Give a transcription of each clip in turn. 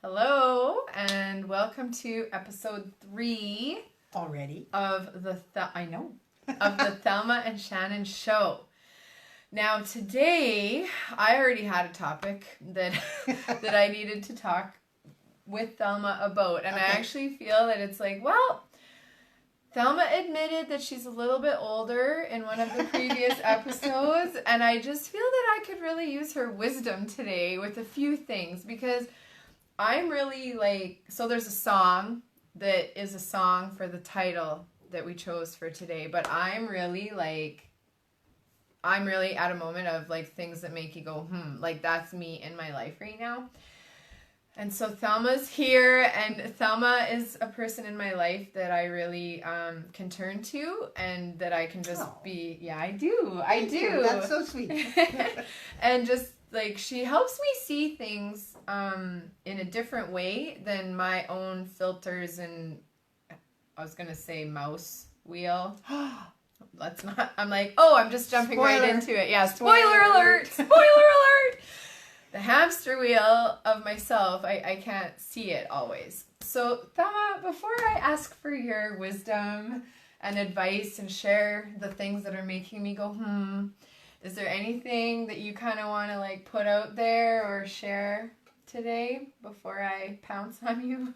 Hello, and welcome to episode 3 already of the Thelma and Shannon show. Now today, I already had a topic that that I needed to talk with Thelma about, and I actually feel that it's like, well, Thelma admitted that she's a little bit older in one of the previous episodes, and I just feel that I could really use her wisdom today with a few things, because I'm really so there's a song that is a song for the title that we chose for today, but I'm really at a moment of things that make you go, that's me in my life right now. And so Thelma's here, and Thelma is a person in my life that I really can turn to, and that I can just be, I do. That's so sweet. And just she helps me see things in a different way than my own filters and, I was going to say, mouse wheel. Let's not, I'm just jumping right into it. Yeah, spoiler alert! Spoiler alert! The hamster wheel of myself, I can't see it always. So, Thelma, before I ask for your wisdom and advice and share the things that are making me go, is there anything that you kind of want to put out there or share today before I pounce on you?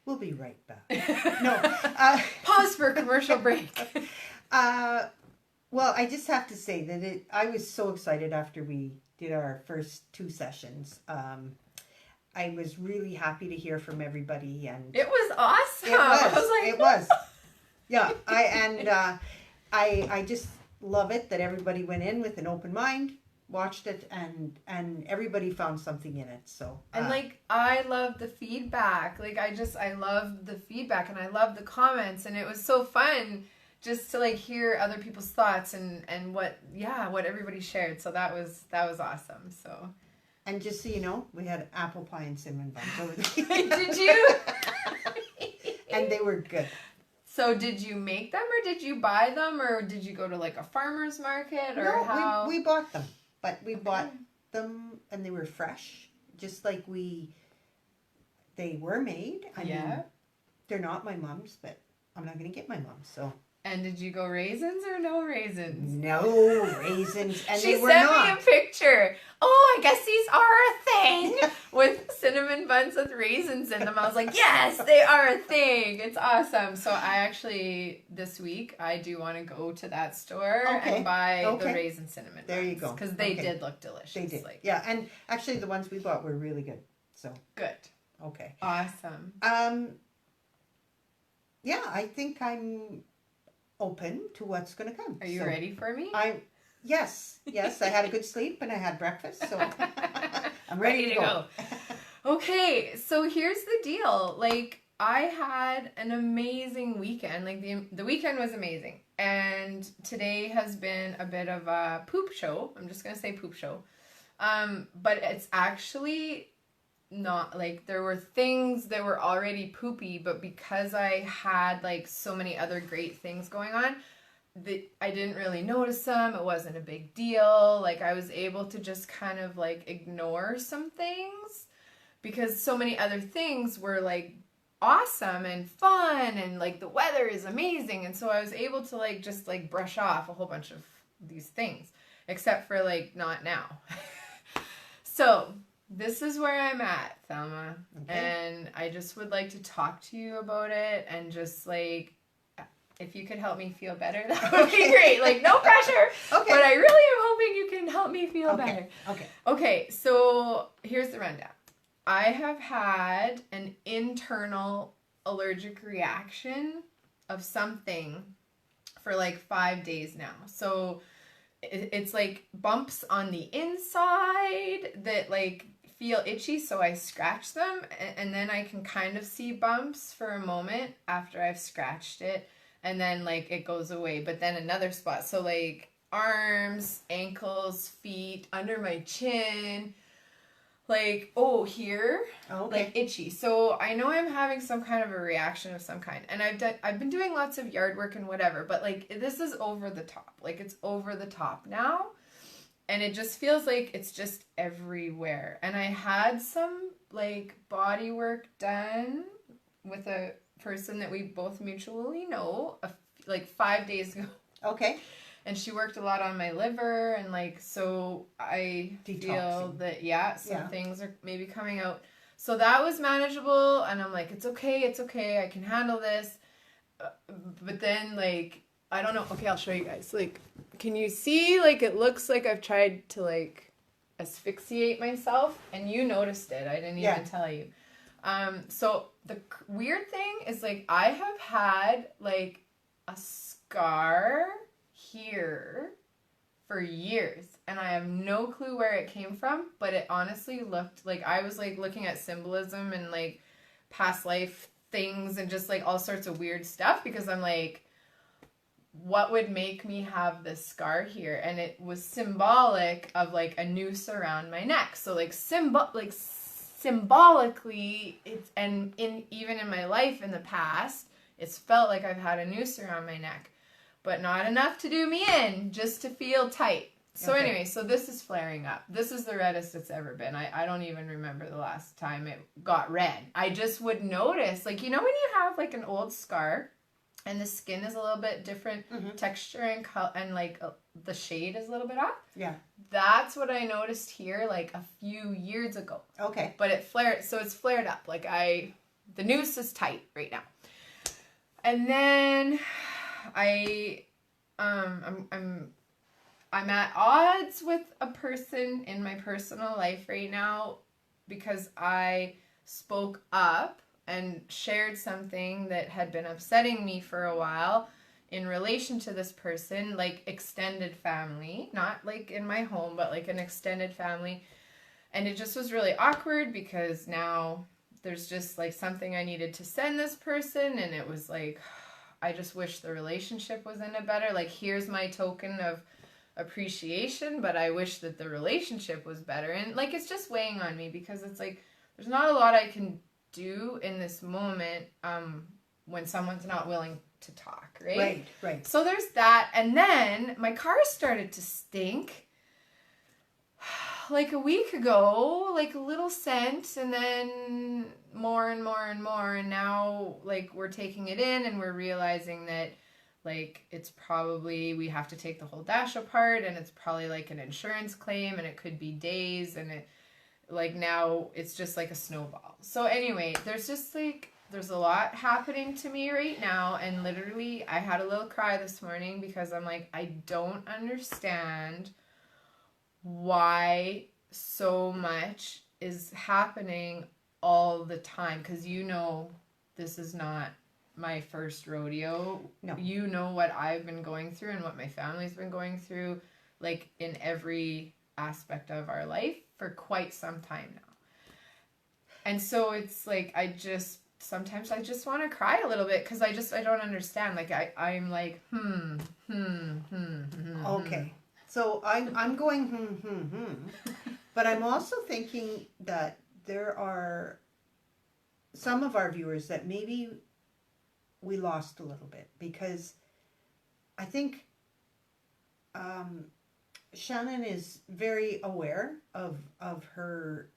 We'll be right back. No. Pause for a commercial break. Well, I just have to say that I was so excited after we did our first 2 sessions. I was really happy to hear from everybody, and it was awesome. It was. Yeah, I just love it that everybody went in with an open mind, watched it, and everybody found something in it. So and I love the feedback. I love the feedback, and I love the comments, and it was so fun just to hear other people's thoughts and what everybody shared. So that was awesome. So, and just so you know, we had apple pie and cinnamon buns over there. Did you? And they were good. So did you make them, or did you buy them, or did you go to a farmer's market, or no, how? We bought them, but we bought them and they were fresh, just like they were made. I mean, they're not my mom's, but I'm not going to get my mom's, so. And did you go raisins or no raisins? No raisins, and she they were sent not. me a picture. Oh, I guess these are a thing with cinnamon buns with raisins in them. I was like, yes, they are a thing. It's awesome. So I actually, this week, I do want to go to that store and buy the raisin cinnamon buns. There you go. Because they did look delicious. They did. Yeah, and actually the ones we bought were really good. So good. Okay. Awesome. Yeah, I think I'm open to what's going to come. Are you ready for me? Yes. I had a good sleep and I had breakfast, so I'm ready to go. Okay, so here's the deal. I had an amazing weekend. The weekend was amazing, and today has been a bit of a poop show. I'm just gonna say poop show, but it's actually not there were things that were already poopy, but because I had so many other great things going on, that I didn't really notice them. It wasn't a big deal. I was able to just kind of ignore some things because so many other things were awesome and fun, and the weather is amazing, and so I was able to just brush off a whole bunch of these things, except for not now. So this is where I'm at, Thelma, and I just would like to talk to you about it, and just if you could help me feel better, that would be great. No pressure, but I really am hoping you can help me feel better. Okay, so here's the rundown. I have had an internal allergic reaction of something for 5 days now. So it's bumps on the inside that feel itchy, so I scratch them, and then I can kind of see bumps for a moment after I've scratched it, and then it goes away. But then another spot, so arms, ankles, feet, under my chin, here, itchy. So I know I'm having some kind of a reaction of some kind, and I've been doing lots of yard work and whatever, but this is over the top. It's over the top now. And it just feels like it's just everywhere. And I had some like body work done with a person that we both mutually know like 5 days ago. Okay. And she worked a lot on my liver, and like, so I feel that, some things are maybe coming out. So that was manageable, and I'm like, it's okay, I can handle this. But then, like, I don't know. Okay, I'll show you guys. Like, can you see, like, it looks like I've tried to, like, asphyxiate myself, and you noticed it. I didn't even tell you. So the weird thing is, like, I have had, like, a scar here for years, and I have no clue where it came from, but it honestly looked like I was like looking at symbolism and like past life things and just like all sorts of weird stuff, because I'm like, what would make me have this scar here? And it was symbolic of like a noose around my neck. So like symbolically, it's, and even in my life in the past, it's felt like I've had a noose around my neck, but not enough to do me in, just to feel tight. So anyway, so this is flaring up. This is the reddest it's ever been. I don't even remember the last time it got red. I just would notice, like, you know when you have like an old scar and the skin is a little bit different texture and color, and like the shade is a little bit off? Yeah. That's what I noticed here like a few years ago. Okay. But it flared, so it's flared up. Like the noose is tight right now. And then I'm at odds with a person in my personal life right now because I spoke up and shared something that had been upsetting me for a while in relation to this person, like extended family, not like in my home, but like an extended family. And it just was really awkward because now there's just like something I needed to send this person, and it was like, I just wish the relationship was in a better, like, here's my token of appreciation, but I wish that the relationship was better. And like, it's just weighing on me because it's like, there's not a lot I can do in this moment when someone's not willing to talk, right? Right. So there's that. And then my car started to stink like a week ago, like a little scent, and then more and more and more, and now like we're taking it in and we're realizing that like it's probably, we have to take the whole dash apart, and it's probably like an insurance claim, and it could be days, and it like now it's just like a snowball. So anyway, there's just like, there's a lot happening to me right now, and literally I had a little cry this morning because I'm like, I don't understand why so much is happening all the time, because you know this is not my first rodeo. No. You know what I've been going through and what my family's been going through, like in every aspect of our life for quite some time now. And so it's like, sometimes I just want to cry a little bit because I don't understand. Like I'm like, Okay. So I'm going, but I'm also thinking that there are some of our viewers that maybe we lost a little bit, because I think Shannon is very aware of her,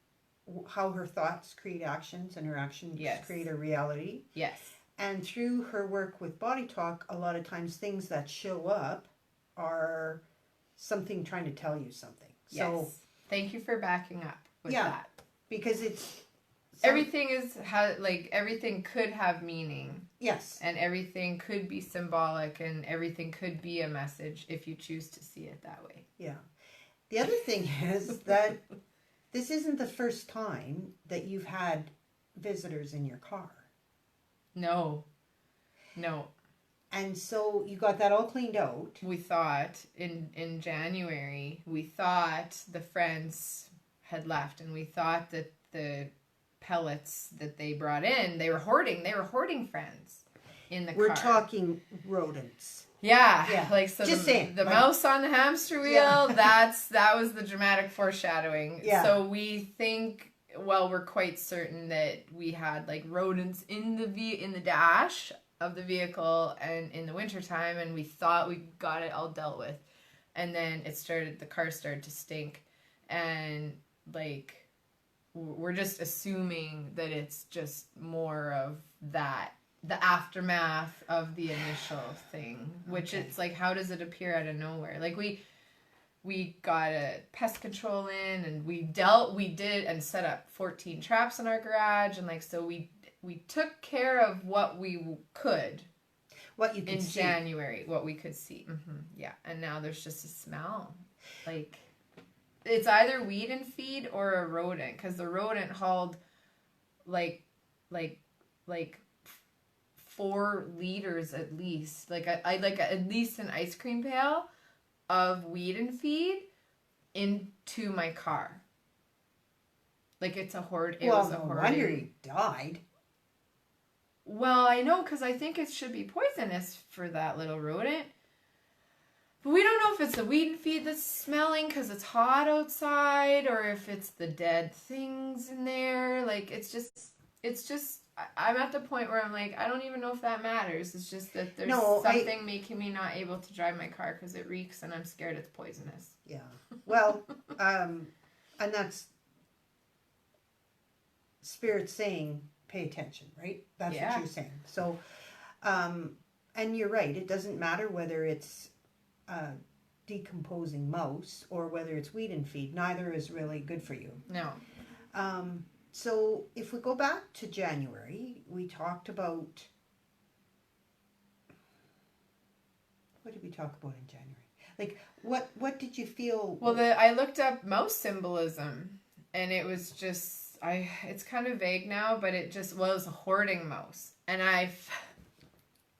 how her thoughts create actions and her actions create a reality. Yes. And through her work with Body Talk, a lot of times things that show up are something trying to tell you something. Yes. So thank you for backing up with that. Because it's everything everything could have meaning. Yes. And everything could be symbolic, and everything could be a message if you choose to see it that way. Yeah. The other thing is that this isn't the first time that you've had visitors in your car. No. And so you got that all cleaned out. We thought in January, we thought the friends had left, and we thought that the pellets that they brought in, they were hoarding friends in the car. We're talking rodents. Yeah. Like, so just the mouse on the hamster wheel, that was the dramatic foreshadowing. Yeah. So we think, well, we're quite certain that we had like rodents in the dash of the vehicle and in the wintertime, and we thought we got it all dealt with. and then the car started to stink, and like we're just assuming that it's just more of that, the aftermath of the initial thing, which it's like, how does it appear out of nowhere? Like we got a pest control in, and we did and set up 14 traps in our garage, and like, so we took care of what we could. What you could in see. January, what we could see. Yeah, and now there's just a smell. Like, it's either weed and feed or a rodent, because the rodent hauled like 4 liters at least. Like I like at least an ice cream pail of weed and feed into my car. Like, it's a horde. It was a horde. No wonder he died. Well, I know, because I think it should be poisonous for that little rodent. But we don't know if it's the weed and feed that's smelling because it's hot outside, or if it's the dead things in there. Like, it's just, I'm at the point where I'm like, I don't even know if that matters. It's just that there's something making me not able to drive my car because it reeks, and I'm scared it's poisonous. Yeah. Well, and that's Spirit saying, pay attention, right? That's what you're saying. So, and you're right. It doesn't matter whether it's decomposing mouse or whether it's weed and feed. Neither is really good for you. No. So if we go back to January, we talked about, what did we talk about in January? Like, what did you feel? Well, I looked up mouse symbolism, and it was just, it's kind of vague now, but it just was a hoarding mouse. And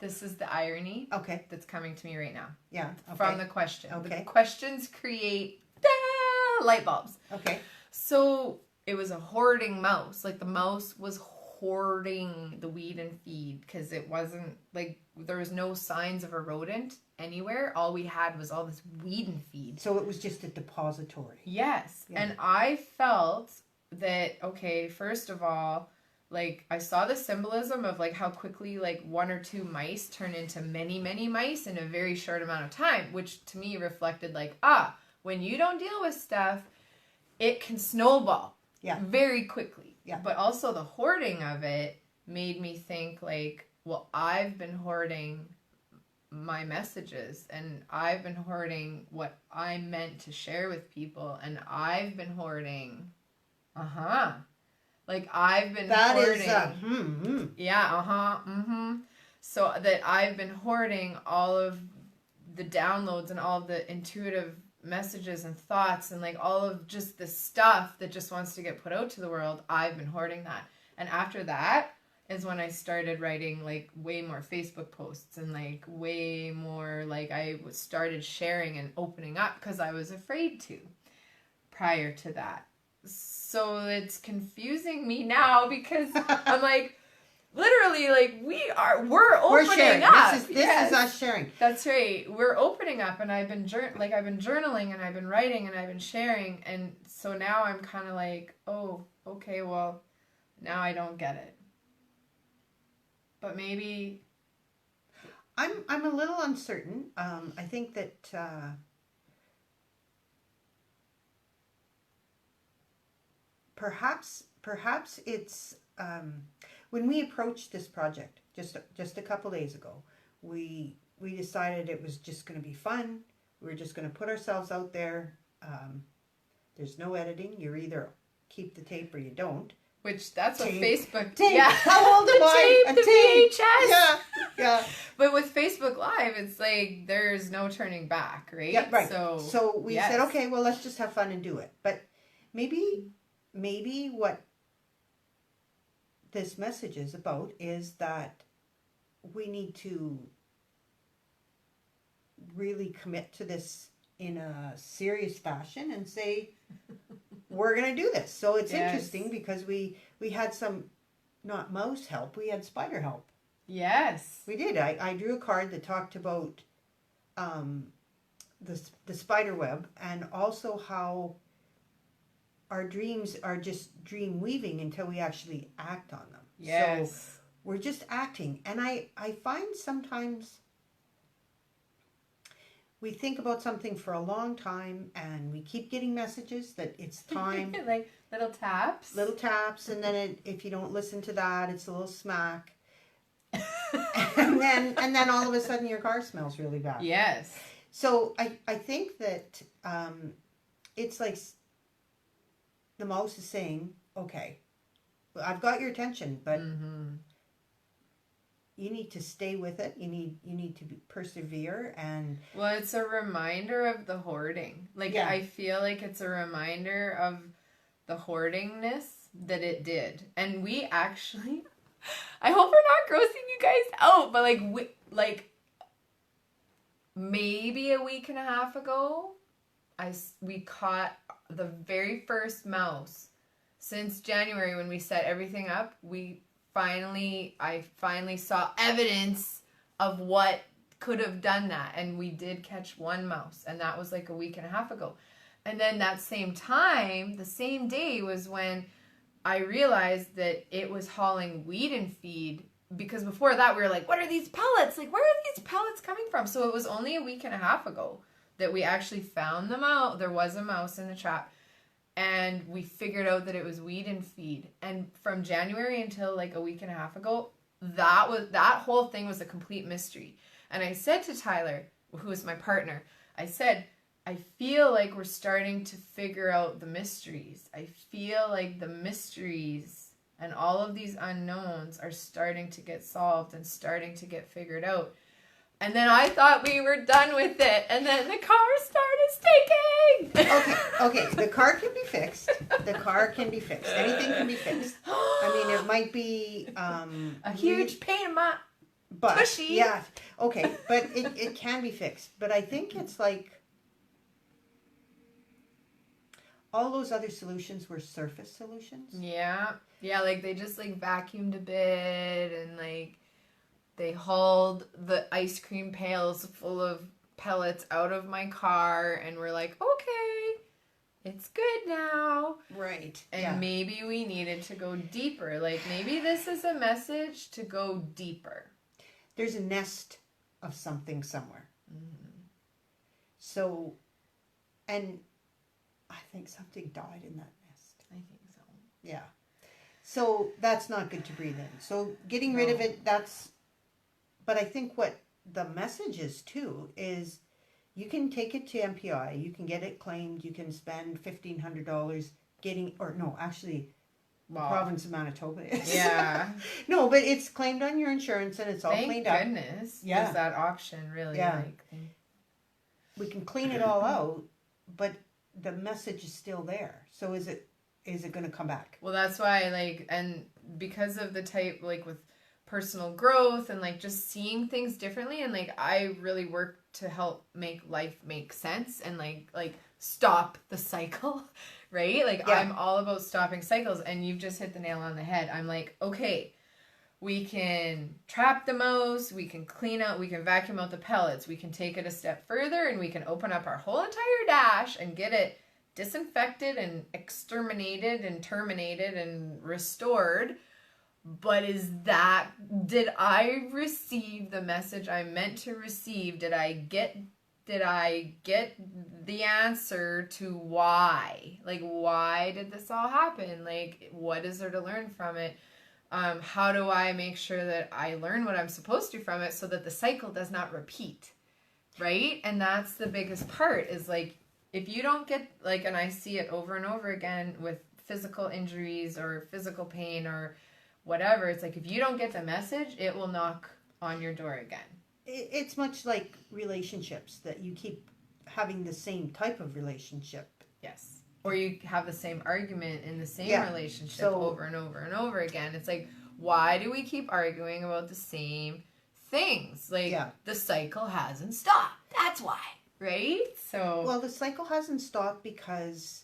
this is the irony that's coming to me right now. Yeah. Okay. From the question. Okay. The questions create light bulbs. Okay. So it was a hoarding mouse. Like, the mouse was hoarding the weed and feed, because it wasn't, like, there was no signs of a rodent anywhere. All we had was all this weed and feed. So it was just a depository. Yes. Yeah. And I felt that, okay, first of all, like, I saw the symbolism of, like, how quickly, like, 1 or 2 mice turn into many, many mice in a very short amount of time, which to me reflected, like, when you don't deal with stuff, it can snowball very quickly. Yeah. But also the hoarding of it made me think, like, well, I've been hoarding my messages, and I've been hoarding what I meant to share with people, and I've been hoarding like, I've been hoarding. So that I've been hoarding all of the downloads and all of the intuitive messages and thoughts, and like all of just the stuff that just wants to get put out to the world. I've been hoarding that. And after that is when I started writing, like, way more Facebook posts, and like way more, like, I started sharing and opening up because I was afraid to prior to that. So it's confusing me now, because I'm like, literally, like, we're opening sharing. up. This is us sharing. That's right. We're opening up, and I've been journaling, and I've been writing, and I've been sharing, and so now I'm kind of like, oh, okay, well, now I don't get it. But maybe I'm a little uncertain. I think that perhaps it's when we approached this project just a couple days ago, we decided it was just going to be fun. We were just going to put ourselves out there. There's no editing. You either keep the tape or you don't. Which, that's what Tape. Facebook... Tape. Yeah. How old am I? The VHS. Yeah. Yeah. But with Facebook Live, it's like, there's no turning back, right? Yeah, right. So we said, okay, well, let's just have fun and do it. But maybe what this message is about is that we need to really commit to this in a serious fashion and say, we're going to do this. So it's interesting because we had some, not mouse help, we had spider help. Yes. We did. I drew a card that talked about the spider web, and also how our dreams are just dream weaving until we actually act on them. Yes. So we're just acting. And I find sometimes we think about something for a long time and we keep getting messages that it's time. Like little taps. Little taps, and then if you don't listen to that, it's a little smack. and then all of a sudden your car smells really bad. Yes. So I think that it's like the mouse is saying, okay, I've got your attention, but you need to stay with it. You need to persevere. And well, it's a reminder of the hoarding. Like I feel like it's a reminder of the hoardingness that it did. And we actually, I hope we're not grossing you guys out, but like maybe a week and a half ago, we caught the very first mouse since January when we set everything up. I finally saw evidence of what could have done that, and we did catch one mouse, and that was like a week and a half ago. And then that same time, the same day, was when I realized that it was hauling weed and feed, because before that we were like, what are these pellets? Like, where are these pellets coming from? So it was only a week and a half ago that we actually found them out. There was a mouse in the trap, and we figured out that it was weed and feed. And from January until like a week and a half ago, that whole thing was a complete mystery. And I said to Tyler, who is my partner, I said, I feel like we're starting to figure out the mysteries. I feel like the mysteries and all of these unknowns are starting to get solved and starting to get figured out. And then I thought we were done with it. And then the car started stinking. Okay. The car can be fixed. Anything can be fixed. I mean, it might be a huge pain in my tushy. Yeah. Okay. But it can be fixed. But I think it's like all those other solutions were surface solutions. Yeah. Yeah, like they just like vacuumed a bit, and like they hauled the ice cream pails full of pellets out of my car, and we're like, okay, it's good now. Right. And maybe we needed to go deeper. Like maybe this is a message to go deeper. There's a nest of something somewhere. So, and I think something died in that nest. I think so. Yeah. So that's not good to breathe in. So getting rid of it, but I think what the message is too is you can take it to MPI, you can get it claimed, you can spend $1,500 the province of Manitoba is. Yeah. No, but it's claimed on your insurance and it's all cleaned up. Thank goodness. Yeah. Is that auction really We can clean it all out, but the message is still there. So is it going to come back? Well, that's why, and because of the type, with personal growth and, just seeing things differently, and, I really work to help make life make sense and, stop the cycle, right? I'm all about stopping cycles, and you've just hit the nail on the head. I'm like, okay, we can trap the mouse, we can clean out, we can vacuum out the pellets, we can take it a step further, and we can open up our whole entire dash and get it disinfected and exterminated and terminated and restored. But did I receive the message I meant to receive? Did I get the answer to why? Why did this all happen? What is there to learn from it? How do I make sure that I learn what I'm supposed to from it so that the cycle does not repeat, right? And that's the biggest part is if you don't get, and I see it over and over again with physical injuries or physical pain or whatever, it's if you don't get the message, it will knock on your door again. It's much like relationships, that you keep having the same type of relationship. Yes. Or you have the same argument in the same relationship over and over and over again. It's why do we keep arguing about the same things? The cycle hasn't stopped. That's why. Right? So. Well, the cycle hasn't stopped because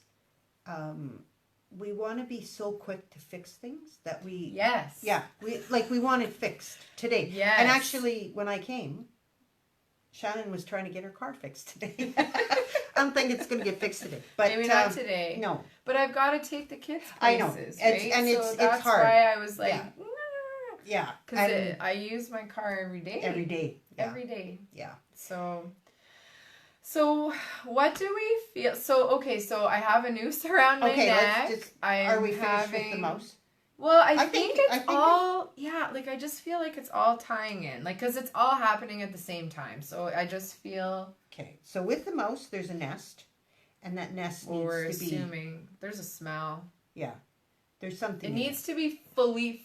we want to be so quick to fix things that we. Yes. Yeah. We want it fixed today. Yes. And actually, when I came, Shannon was trying to get her car fixed today. I don't think it's going to get fixed today. But maybe not today. No. But I've got to take the kids places. I know. Right? And so it's that's hard. why I was Yeah. Because I use my car every day. Every day. Yeah. Every day. Yeah. So, So what do we feel? So okay, so I have a noose around my Okay, neck. let's just. I'm Are we finished with the having. mouse? Well, I I think think- it's I think all, yeah, like I just feel like it's all tying in. Like, because it's all happening at the same time. So I just feel, Okay, so with the mouse, there's a nest, and that nest well, we're needs to be. assuming there's a smell. Yeah, there's something. It in needs to be fully,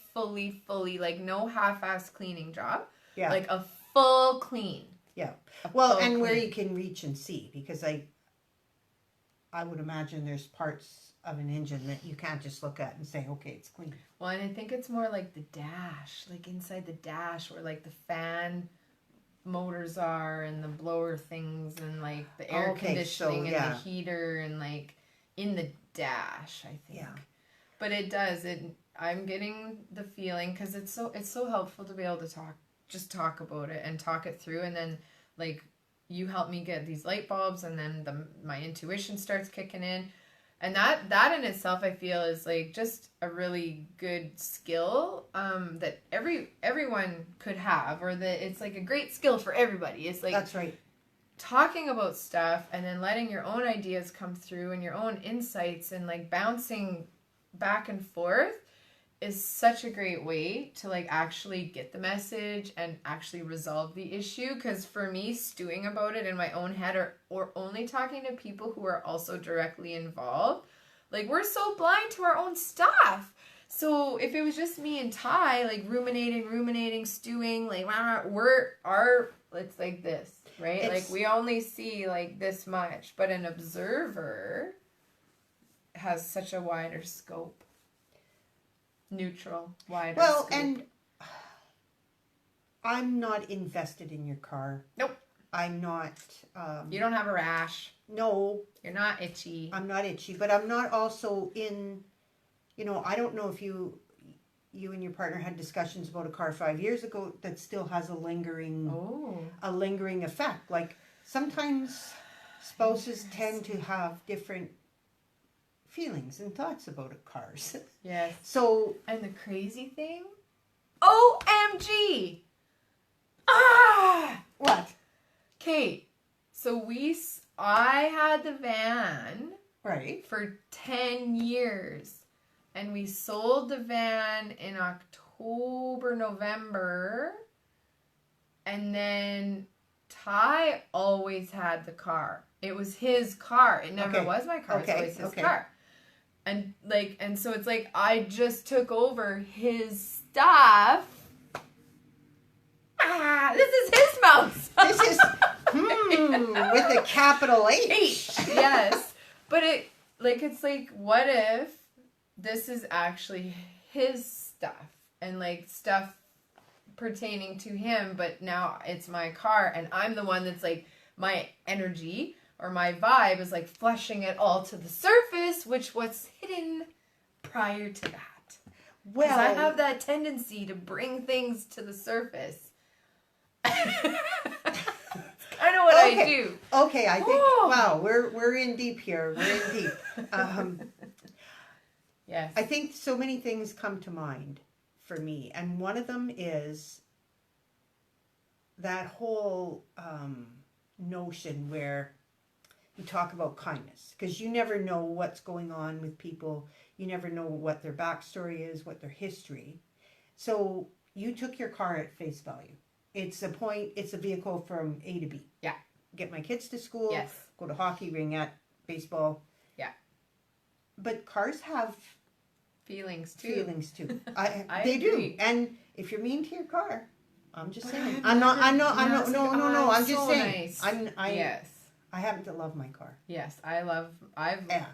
like no half-ass cleaning job. Yeah. Like a full clean. Yeah. A Well, full and where clean. you can reach and see, because I would imagine there's parts of an engine that you can't just look at and say, okay, it's clean. Well, and I think it's more like the dash, like inside the dash where like the fan motors are and the blower things and like the air Okay, conditioning so, and yeah. the heater and like in the dash, I think. Yeah. But it does. I'm getting the feeling because it's so helpful to be able to talk about it and talk it through, and then like you help me get these light bulbs, and then my intuition starts kicking in. And that in itself, I feel, is like just a really good skill that everyone could have, or that it's like a great skill for everybody. It's like That's right. talking about stuff and then letting your own ideas come through and your own insights and like bouncing back and forth is such a great way to like actually get the message and actually resolve the issue. Because for me, stewing about it in my own head or only talking to people who are also directly involved, like we're so blind to our own stuff. So if it was just me and Ty, like ruminating, stewing, like it's like this, right? Like we only see like this much, but an observer has such a wider scope. Neutral, wider Well, scope. and I'm not invested in your car. Nope. I'm not. You don't have a rash. No. You're not itchy. I'm not itchy, but I'm not also in. I don't know if you and your partner had discussions about a car 5 years ago that still has a lingering effect. Like sometimes spouses tend to have different feelings and thoughts about cars. Yes. So. And the crazy thing? OMG! Ah! What? Kate, so I had the van Right. for 10 years. And we sold the van in October, November. And then Ty always had the car. It was his car. It never was my car. It's always his car. And so it's like I just took over his stuff. This is his mouse. This is with a capital H. Yes. But it's like, what if this is actually his stuff and like stuff pertaining to him, but now it's my car and I'm the one that's like my energy or my vibe is like flushing it all to the surface, which was hidden prior to that. Well, I have that tendency to bring things to the surface. It's kind of what I do. Okay, I think, wow, we're in deep here. We're in deep. Yes. I think so many things come to mind for me, and one of them is that whole notion where you talk about kindness, because you never know what's going on with people. You never know what their backstory is, what their history. So you took your car at face value. It's a vehicle from A to B. Yeah. Get my kids to school. Yes. Go to hockey, ringette, baseball. Yeah. But cars have feelings too. They agree. do. And if you're mean to your car, I'm just saying. I'm no. I'm so just saying. Nice. Yes. I happen to love my car. Yes, Yeah.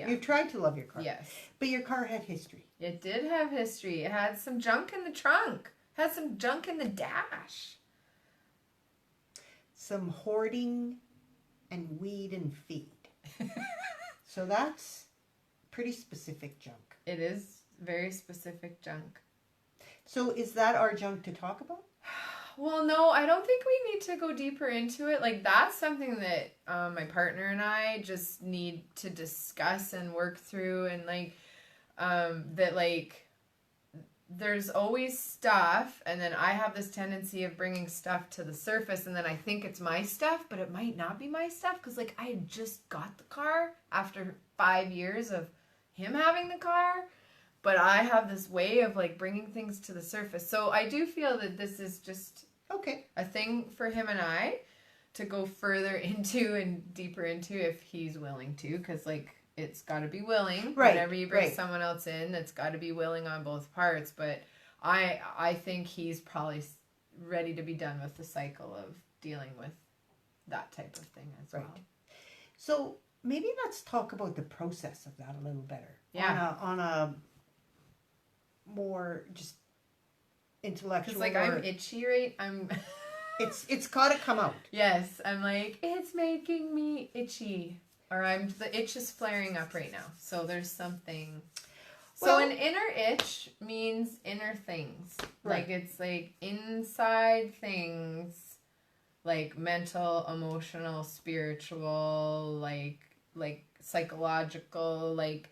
You tried to love your car. Yes. But your car had history. It did have history. It had some junk in the trunk. It had some junk in the dash. Some hoarding and weed and feed. So that's pretty specific junk. It is very specific junk. So is that our junk to talk about? Well, no, I don't think we need to go deeper into it. Like, that's something that my partner and I just need to discuss and work through. And, like, that, like, there's always stuff, and then I have this tendency of bringing stuff to the surface, and then I think it's my stuff, but it might not be my stuff, because like I had just got the car after 5 years of him having the car, but I have this way of like bringing things to the surface. So I do feel that this is just a thing for him and I to go further into and deeper into if he's willing to, because like it's got to be willing. Right. Whenever you bring someone else in, it's got to be willing on both parts. But I think he's probably ready to be done with the cycle of dealing with that type of thing as well. So maybe let's talk about the process of that a little better. Yeah. On a more just intellectual. Because like I'm itchy, right? It's got to come out. Yes, I'm like, it's making me itchy. Or the itch is flaring up right now. So there's something. So an inner itch means inner things. Right. Like it's like inside things, like mental, emotional, spiritual, like psychological, like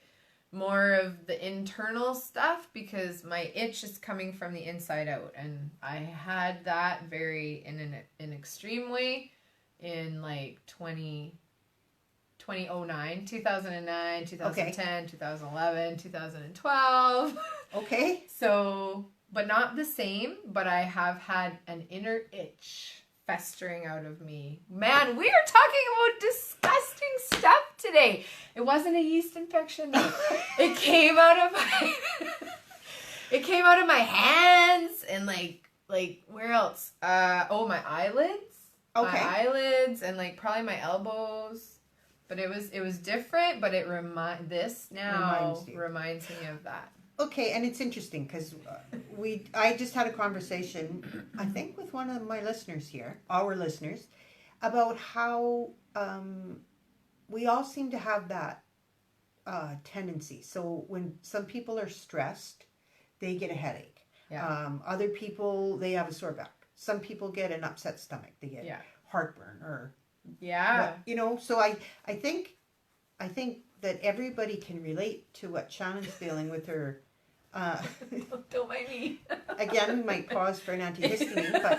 more of the internal stuff, because my itch is coming from the inside out. And I had that very in an extreme way in like 2009, 2009, 2010, 2011, 2012. Okay. So, but not the same, but I have had an inner itch festering out of me. Man, we are talking about disgusting stuff today. It wasn't a yeast infection. It came out of my hands and like where else? My eyelids. Okay. My eyelids and like probably my elbows. But it was different, but it reminds me of that. Okay, and it's interesting because I just had a conversation, I think, with one of my listeners here, our listeners, about how we all seem to have that tendency. So when some people are stressed, they get a headache. Yeah. Other people, they have a sore back. Some people get an upset stomach. They get heartburn or... Yeah. So I think that everybody can relate to what Shannon's feeling with her. Don't mind me. Again, we might pause for an antihistamine, but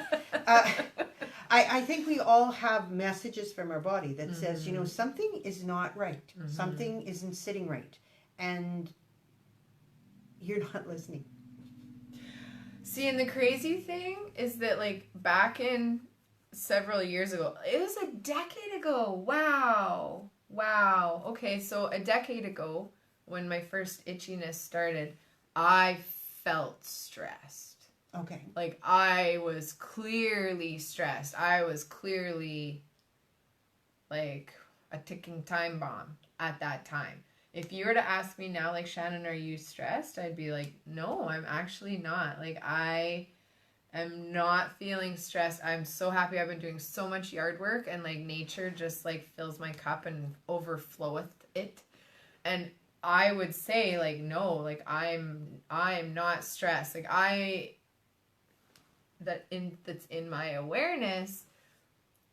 I think we all have messages from our body that says, something is not right. Mm-hmm. Something isn't sitting right. And you're not listening. See, and the crazy thing is that like back in several years ago, it was a decade ago. Wow. Okay, so a decade ago, when my first itchiness started, I felt stressed. Okay. Like I was clearly stressed. I was clearly like a ticking time bomb at that time. If you were to ask me now, like, Shannon, are you stressed? I'd be like, no, I'm actually not. Like, I am not feeling stressed. I'm so happy. I've been doing so much yard work, and like nature just like fills my cup and overfloweth it. And I would say like, no, like I'm not stressed. Like that's in my awareness.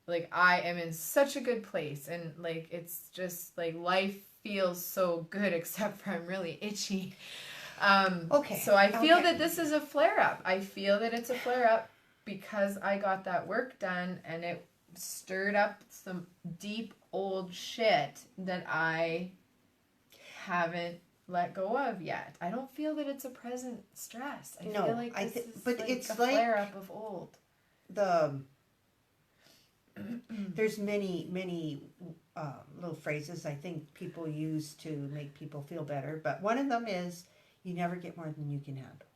Like I am in such a good place, and like it's just like life feels so good, except for I'm really itchy. Okay. So I feel that this is a flare-up. I feel that it's a flare-up because I got that work done, and it stirred up some deep old shit that I haven't let go of yet. I don't feel that it's a present stress. I feel like this is but like it's a like flare-up of old. There's many little phrases I think people use to make people feel better, but one of them is, you never get more than you can handle.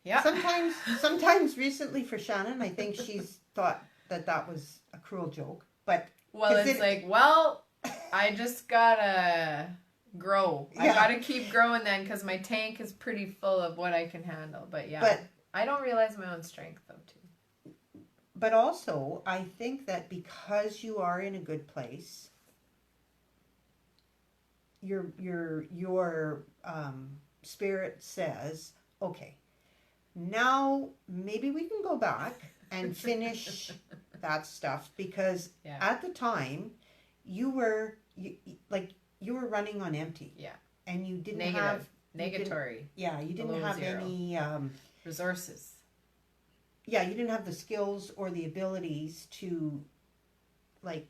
Yeah. Sometimes recently for Shannon, I think she's thought that was a cruel joke, but... Well, it's like, I just gotta grow. Yeah. I gotta keep growing then, because my tank is pretty full of what I can handle. But yeah, I don't realize my own strength though too. But also, I think that because you are in a good place, your spirit says, okay, now maybe we can go back and finish that stuff, because at the time you were running on empty. Yeah. And you didn't have negatory. You didn't Below have 0. any Resources. Yeah, you didn't have the skills or the abilities to like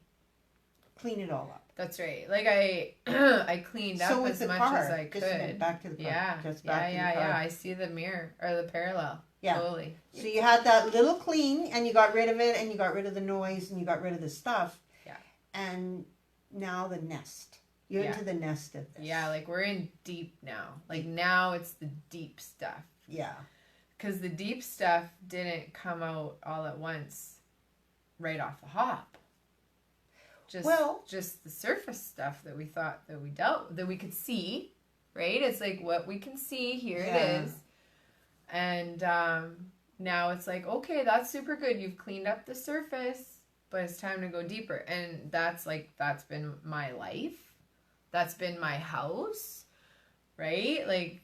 clean it all up. That's right. Like I cleaned up with as the much car, as I could. back to the car. Yeah. Just back to the car. Yeah. I see the mirror or the parallel. Yeah. Totally. So you had that little clean and you got rid of it and you got rid of the noise and you got rid of the stuff. Yeah. And now the nest. You're into the nest of this. Yeah, like we're in deep now. Like now it's the deep stuff. Yeah. Because the deep stuff didn't come out all at once right off the hop. Just the surface stuff that we thought that we could see, right? It's like what we can see, here it is. And now it's like, okay, that's super good. You've cleaned up the surface, but it's time to go deeper. And that's been my life. That's been my house, right? Like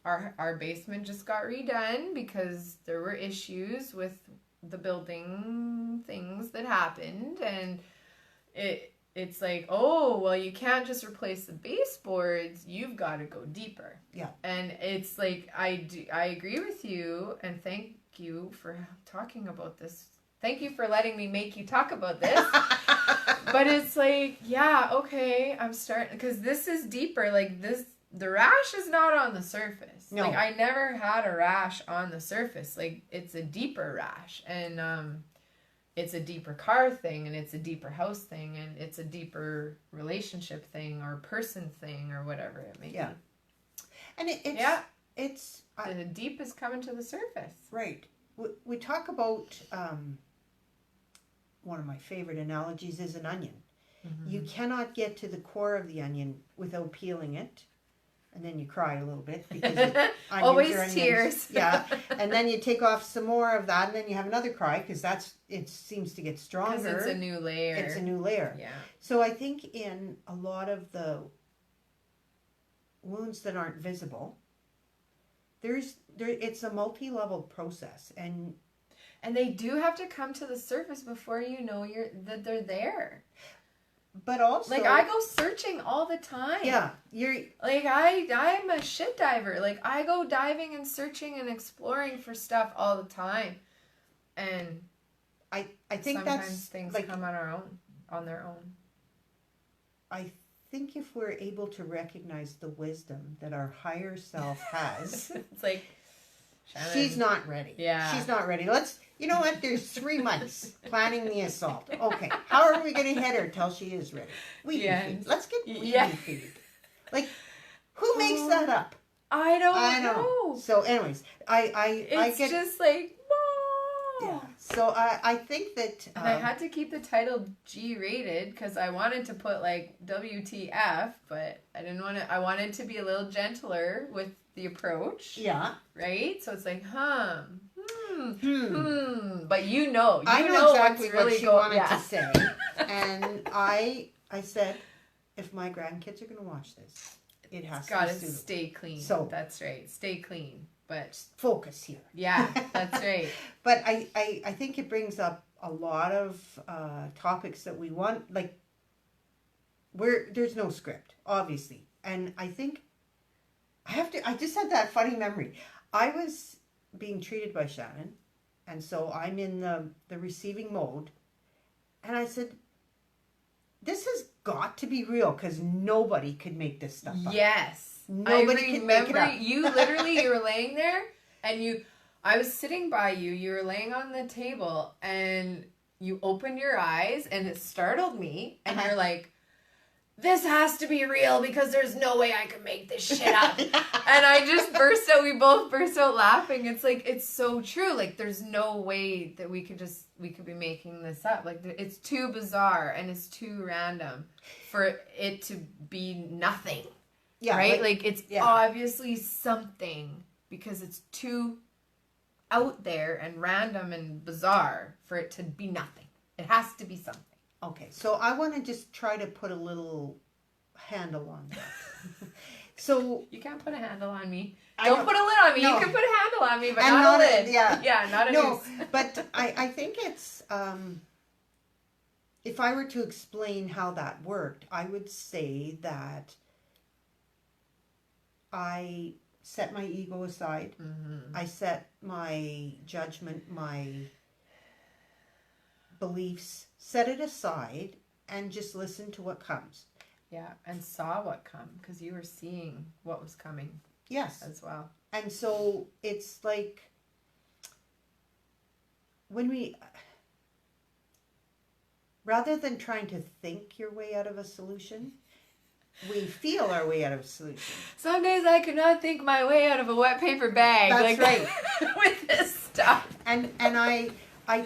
our basement just got redone because there were issues with the building things that happened, and it's like, oh, well, you can't just replace the baseboards, you've got to go deeper. Yeah. And it's like I agree with you, and thank you for talking about this. Thank you for letting me make you talk about this. But it's like, yeah, okay, I'm starting, because this is deeper. Like the rash is not on the surface. No. Like I never had a rash on the surface. Like it's a deeper rash, and it's a deeper car thing, and it's a deeper house thing, and it's a deeper relationship thing or person thing or whatever it may be. And it's the deep is coming to the surface. Right. We talk about one of my favorite analogies is an onion. Mm-hmm. You cannot get to the core of the onion without peeling it. And then you cry a little bit because always tears. Yeah. And then you take off some more of that, and then you have another cry because it seems to get stronger. Because it's a new layer. It's a new layer. Yeah. So I think in a lot of the wounds that aren't visible, it's a multi-level process, and they do have to come to the surface before you know that they're there. But also, like, I go searching all the time. Yeah, you're like, I'm a shit diver. Like, I go diving and searching and exploring for stuff all the time, and I think sometimes that's things like, come on their own. I think if we're able to recognize the wisdom that our higher self has, it's like, Shannon, she's not ready. Yeah, she's not ready. You know what? There's 3 months planning the assault. Okay, how are we going to hit her till she is ready? Weeding feed. Let's get weeding feed. Like, who makes that up? I don't know. So, anyways, I get just like, whoa. Yeah. So I think that, and I had to keep the title G-rated because I wanted to put like WTF, but I didn't want to. I wanted to be a little gentler with the approach. Yeah. Right. So it's like, But But I know exactly what she wanted to say, and I said, if my grandkids are going to watch this, it has to stay clean. So that's right, stay clean. But focus here. Yeah, that's right. But I think it brings up a lot of topics that we want, like, there's no script, obviously, and I think I just had that funny memory. I was being treated by Shannon, and so I'm in the receiving mode, and I said, this has got to be real because nobody could make this stuff up. Yes. Nobody can make it up. You literally, you were laying there, and I was sitting by you, you were laying on the table, and you opened your eyes, and it startled me, and you're like, this has to be real because there's no way I can make this shit up. And I just we both burst out laughing. It's like, it's so true. Like, there's no way that we could be making this up. Like, it's too bizarre and it's too random for it to be nothing. Yeah. Right? Like it's obviously something because it's too out there and random and bizarre for it to be nothing. It has to be something. Okay, so I want to just try to put a little handle on that. So you can't put a handle on me. Don't put a lid on me. No. You can put a handle on me, but not a lid. Yeah, not a noose. But I think it's if I were to explain how that worked, I would say that I set my ego aside. Mm-hmm. I set my judgment, my beliefs, set it aside and just listen to what comes. Yeah, and saw what come, because you were seeing what was coming. Yes. As well. And so it's like when we, rather than trying to think your way out of a solution, we feel our way out of a solution. Some days I could not think my way out of a wet paper bag. That's right. With this stuff. And I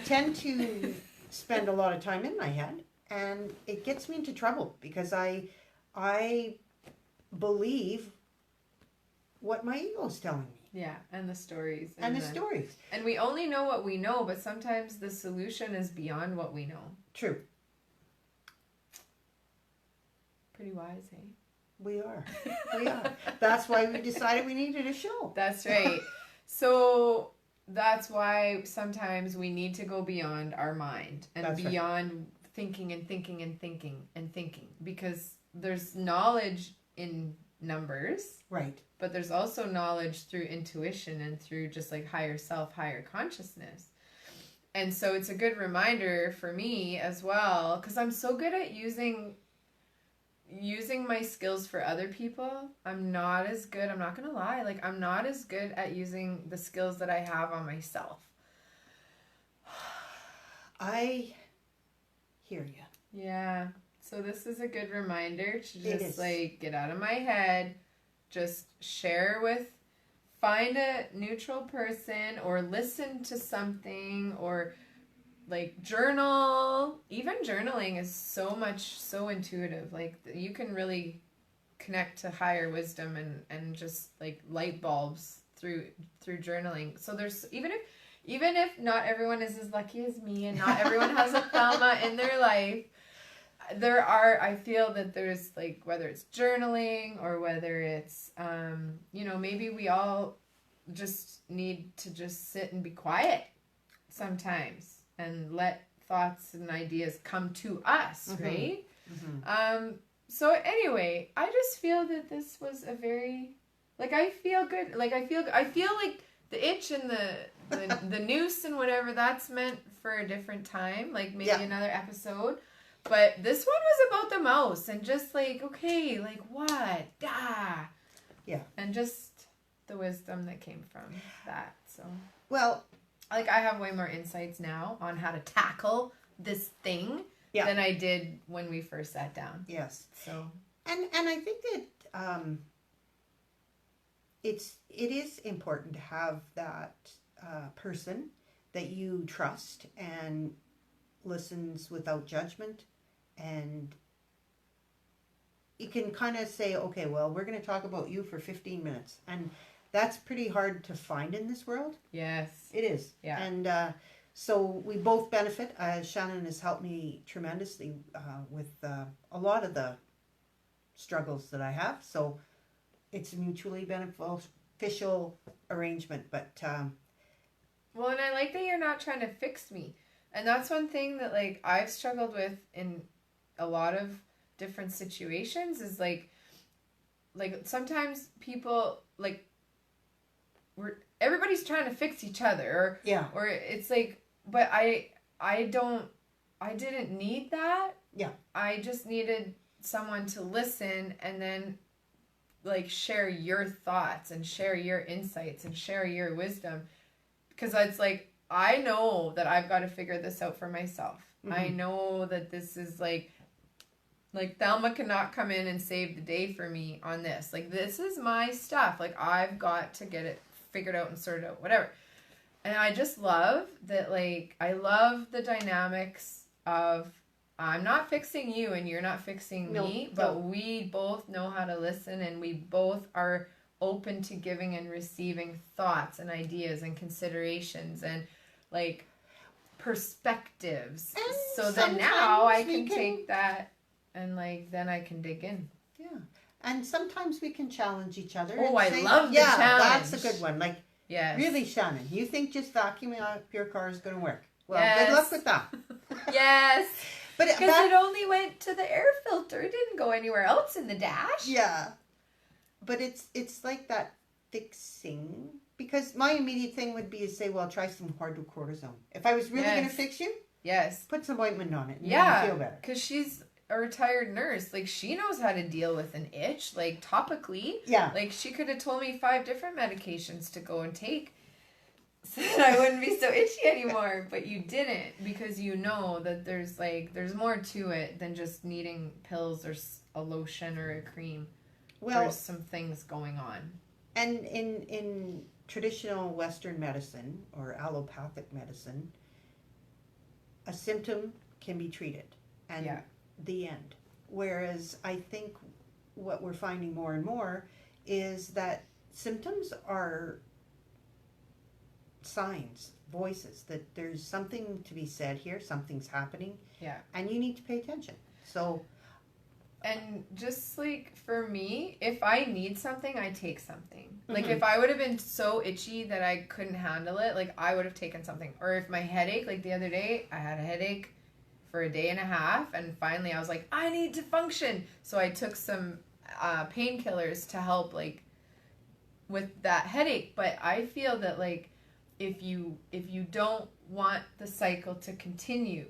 tend to spend a lot of time in my head, and it gets me into trouble because I believe what my ego's telling me. Yeah, and the stories. And the stories. And we only know what we know, but sometimes the solution is beyond what we know. True. Pretty wise, eh? We are. We are. That's why we decided we needed a show. That's right. So that's why sometimes we need to go beyond our mind and That's beyond thinking and thinking and thinking and thinking, because there's knowledge in numbers. Right. But there's also knowledge through intuition and through just like higher self, higher consciousness. And so it's a good reminder for me as well, because I'm so good at using my skills for other people. I'm not as good, I'm not going to lie, like I'm not as good at using the skills that I have on myself. I hear you. Yeah. So this is a good reminder to It just is. like get out of my head, just find a neutral person or listen to something or like journal. Even journaling is so intuitive. Like you can really connect to higher wisdom and just like light bulbs through journaling. So there's even if not everyone is as lucky as me and not everyone has a Thelma in their life, I feel that there's like, whether it's journaling or whether it's maybe we all just need to just sit and be quiet sometimes and let thoughts and ideas come to us, Mm-hmm. right? Mm-hmm. So anyway, I just feel that this was a very, like, I feel good. Like I feel like the itch and the noose and whatever, that's meant for a different time, like maybe another episode. But this one was about the mouse and just like, okay, like what? Ah. Yeah. And just the wisdom that came from that. So, well, like I have way more insights now on how to tackle this thing than I did when we first sat down. Yes. So, and I think that it is important to have that person that you trust and listens without judgment, and you can kind of say, okay, well, we're going to talk about you for 15 minutes, and that's pretty hard to find in this world. yes. It is. Yeah. And so we both benefit. Shannon has helped me tremendously with a lot of the struggles that I have, so it's a mutually beneficial arrangement. But well, and I like that you're not trying to fix me. And that's one thing that like I've struggled with in a lot of different situations is like sometimes people like everybody's trying to fix each other or it's like, but I didn't need that. Yeah. I just needed someone to listen and then like share your thoughts and share your insights and share your wisdom, because it's like I know that I've got to figure this out for myself. Mm-hmm. I know that this is like Thelma cannot come in and save the day for me on this. Like, this is my stuff. Like, I've got to get it figured out and sorted out, whatever. And I just love that, like, I love the dynamics of I'm not fixing you and you're not fixing me, but we both know how to listen and we both are open to giving and receiving thoughts and ideas and considerations and like perspectives. And so then now I can take that and like then I can dig in. Yeah. And sometimes we can challenge each other. Oh, I love the challenge. That's a good one. Like, yes. Really, Shannon, you think just vacuuming up your car is going to work? Well, yes. Good luck with that. Yes. But because it only went to the air filter. It didn't go anywhere else in the dash. Yeah. but it's like that fixing, because my immediate thing would be to say, well, try some hydrocortisone. If I was really going to fix you, yes, put some ointment on it and yeah, make you feel better. because she's a retired nurse. Like, she knows how to deal with an itch, like, topically. Yeah. Like, she could have told me 5 different medications to go and take so that I wouldn't be so itchy anymore. But you didn't, because you know that there's more to it than just needing pills or a lotion or a cream. Well, there's some things going on. And in traditional Western medicine or allopathic medicine, a symptom can be treated and the end. Whereas I think what we're finding more and more is that symptoms are signs, voices, that there's something to be said here, something's happening, and you need to pay attention. So, and just like for me, if I need something, I take something. Like, if I would have been so itchy that I couldn't handle it, like, I would have taken something. Or if my headache, like the other day, I had a headache for a day and a half, and finally I was like, I need to function. So I took some painkillers to help, like, with that headache. But I feel that, like, if you don't want the cycle to continue,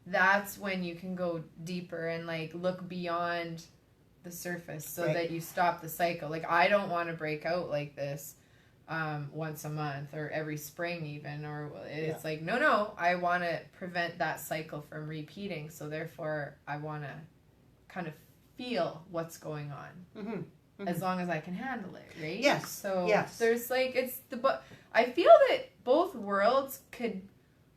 that's when you can go deeper and, like, look beyond the surface so that you stop the cycle. Like, I don't want to break out like this once a month or every spring even, or it's like, no, I want to prevent that cycle from repeating. So therefore I want to kind of feel what's going on as long as I can handle it, right? Yes. So there's, like, I feel that both worlds could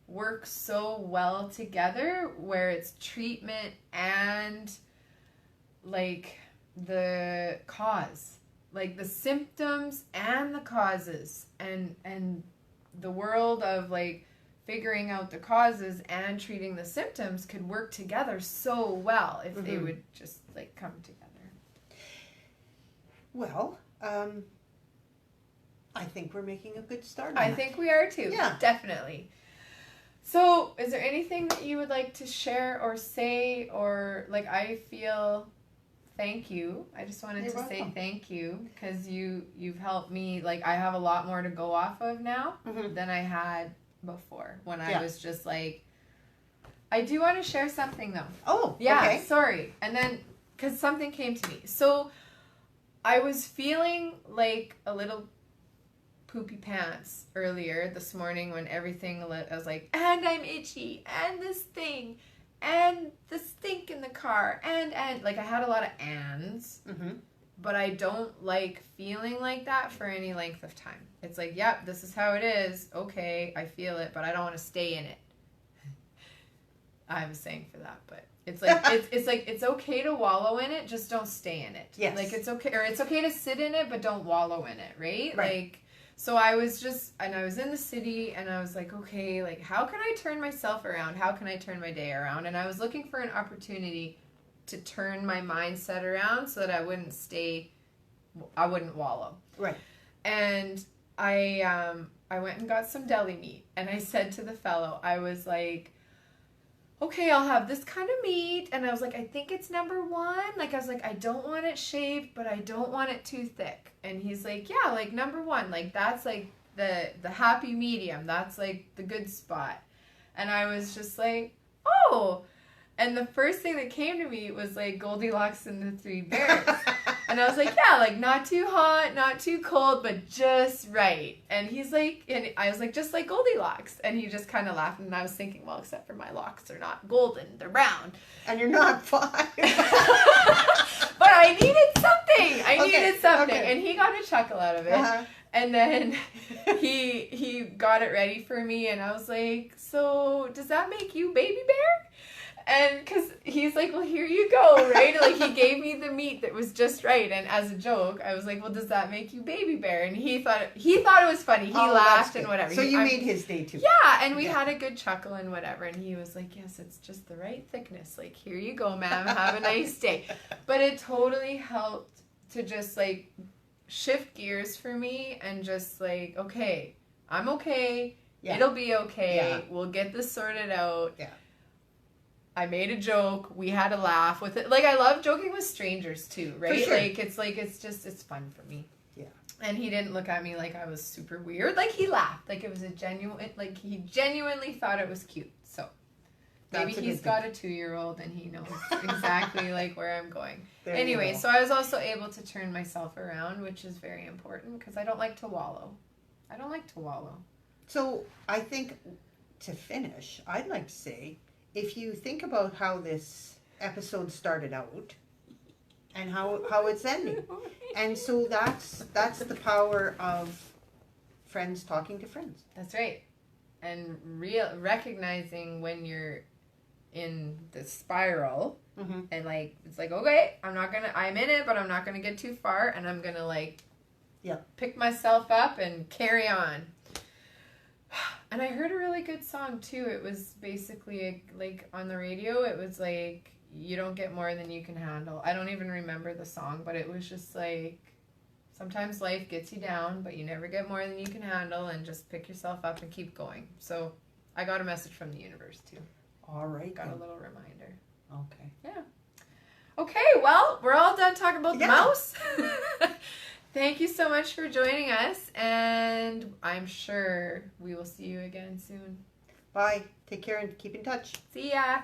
work so well together, where it's treatment and, like, the cause, like the symptoms and the causes, and the world of, like, figuring out the causes and treating the symptoms could work together so well if they would just, like, come together. Well, I think we're making a good start. I think we are too. Yeah, definitely. So, is there anything that you would like to share or say, or, like, I feel thank you. I just wanted to say thank you, because you've helped me. Like, I have a lot more to go off of now than I had before, when I was just like, I do want to share something though. Oh, yeah, okay. Sorry. And then, because something came to me. So, I was feeling like a little poopy pants earlier this morning when everything, I was like, and I'm itchy, and this thing, and the stink in the car, and like, I had a lot of ands, but I don't like feeling like that for any length of time. It's like, yep, this is how it is. Okay, I feel it, but I don't want to stay in it. I have a saying for that, but it's like, it's like, it's okay to wallow in it, just don't stay in it. Yes. Like, it's okay, or it's okay to sit in it, but don't wallow in it, right? Right. Like, so I was in the city, and I was like, okay, like, how can I turn myself around? How can I turn my day around? And I was looking for an opportunity to turn my mindset around so that I wouldn't wallow. Right. And I went and got some deli meat, and I said to the fellow, I was like, okay, I'll have this kind of meat. And I was like, I think it's number 1. Like, I was like, I don't want it shaved, but I don't want it too thick. And he's like, yeah, like, number 1, like, that's, like, the happy medium. That's, like, the good spot. And I was just like, oh. And the first thing that came to me was, like, Goldilocks and the 3 Bears. And I was like, yeah, like, not too hot, not too cold, but just right. And he's like, and I was like, just like Goldilocks. And he just kind of laughed, and I was thinking, well, except for my locks are not golden, they're brown. And you're not 5. But I needed something. I needed something. Okay. And he got a chuckle out of it. And then he got it ready for me, and I was like, so does that make you Baby Bear? And because he's like, well, here you go, right? Like, he gave me the meat that was just right. And as a joke, I was like, well, does that make you Baby Bear? And he thought it was funny. He laughed and whatever. So you made his day too. Yeah, and we had a good chuckle and whatever. And he was like, yes, it's just the right thickness. Like, here you go, ma'am. Have a nice day. But it totally helped to just, like, shift gears for me and just, like, okay, I'm okay. Yeah. It'll be okay. Yeah. We'll get this sorted out. Yeah. I made a joke. We had a laugh with it. Like, I love joking with strangers too, right? For sure. Like, it's fun for me. Yeah. And he didn't look at me like I was super weird. Like, he laughed. Like, it was a genuine, like, he genuinely thought it was cute. So, maybe he's got a 2-year-old and he knows exactly, like, where I'm going. Anyway, so I was also able to turn myself around, which is very important because I don't like to wallow. So, I think to finish, I'd like to say, if you think about how this episode started out and how it's ending. And so that's the power of friends talking to friends. That's right. And recognizing when you're in the spiral and like, it's like, okay, I'm in it, but I'm not going to get too far. And I'm going to like pick myself up and carry on. And I heard a really good song too. It was basically like on the radio. It was like, you don't get more than you can handle. I don't even remember the song, but it was just like, sometimes life gets you down, but you never get more than you can handle, and just pick yourself up and keep going. So I got a message from the universe too. All right. Got a little reminder. Okay. Yeah. Okay, well, we're all done talking about the mouse. Thank you so much for joining us, and I'm sure we will see you again soon. Bye. Take care and keep in touch. See ya.